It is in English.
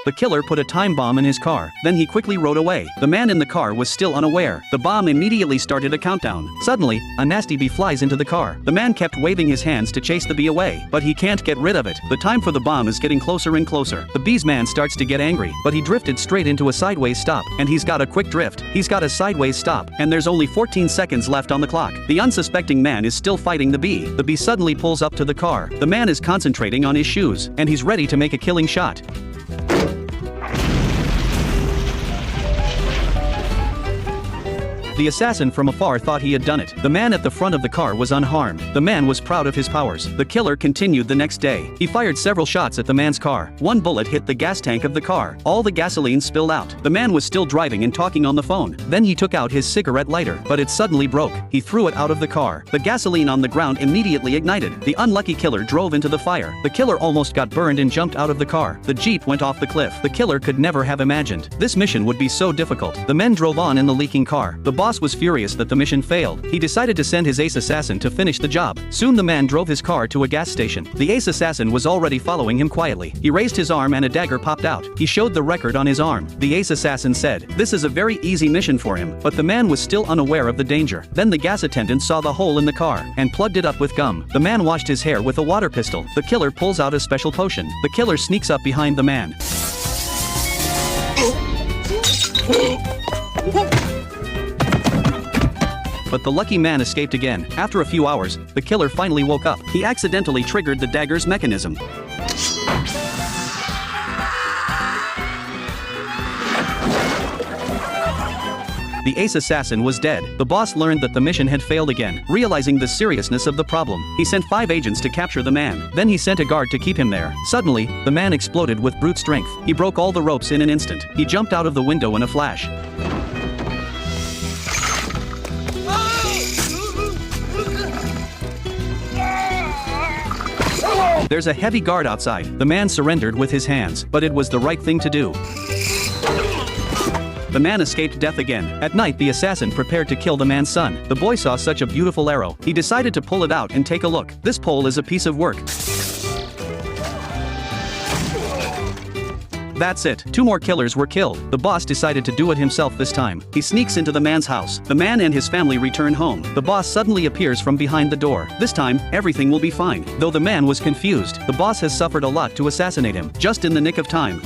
The killer put a time bomb in his car, then he quickly rode away. The man in the car was still unaware. The bomb immediately started a countdown. Suddenly, a nasty bee flies into the car. The man kept waving his hands to chase the bee away, but he can't get rid of it. The time for the bomb is getting closer and closer. The bee's man starts to get angry, but he drifted straight into a sideways stop, and he's got a quick drift. He's got a sideways stop, and there's only 14 seconds left on the clock. The unsuspecting man is still fighting the bee. The bee suddenly pulls up to the car. The man is concentrating on his shoes, and he's ready to make a killing shot. The assassin from afar thought he had done it. The man at the front of the car was unharmed. The man was proud of his powers. The killer continued the next day. He fired several shots at the man's car. One bullet hit the gas tank of the car. All the gasoline spilled out. The man was still driving and talking on the phone. Then he took out his cigarette lighter, but it suddenly broke. He threw it out of the car. The gasoline on the ground immediately ignited. The unlucky killer drove into the fire. The killer almost got burned and jumped out of the car. The jeep went off the cliff. The killer could never have imagined this mission would be so difficult. The men drove on in the leaking car. The boss was furious that the mission failed. He decided to send his ace assassin to finish the job. Soon the man drove his car to a gas station. The ace assassin was already following him quietly. He raised his arm and a dagger popped out. He showed the record on his arm. The ace assassin said, "This is a very easy mission for him," but the man was still unaware of the danger. Then the gas attendant saw the hole in the car and plugged it up with gum. The man washed his hair with a water pistol. The killer pulls out a special potion. The killer sneaks up behind the man. But the lucky man escaped again. After a few hours, the killer finally woke up. He accidentally triggered the dagger's mechanism. The ace assassin was dead. The boss learned that the mission had failed again. Realizing the seriousness of the problem, he sent 5 agents to capture the man. Then he sent a guard to keep him there. Suddenly, the man exploded with brute strength. He broke all the ropes in an instant. He jumped out of the window in a flash. There's a heavy guard outside. The man surrendered with his hands, but it was the right thing to do. The man escaped death again. At night, the assassin prepared to kill the man's son. The boy saw such a beautiful arrow. He decided to pull it out and take a look. This pole is a piece of work. That's it. 2 more killers were killed. The boss decided to do it himself this time. He sneaks into the man's house. The man and his family return home. The boss suddenly appears from behind the door. This time, everything will be fine. Though the man was confused, the boss has suffered a lot to assassinate him, just in the nick of time.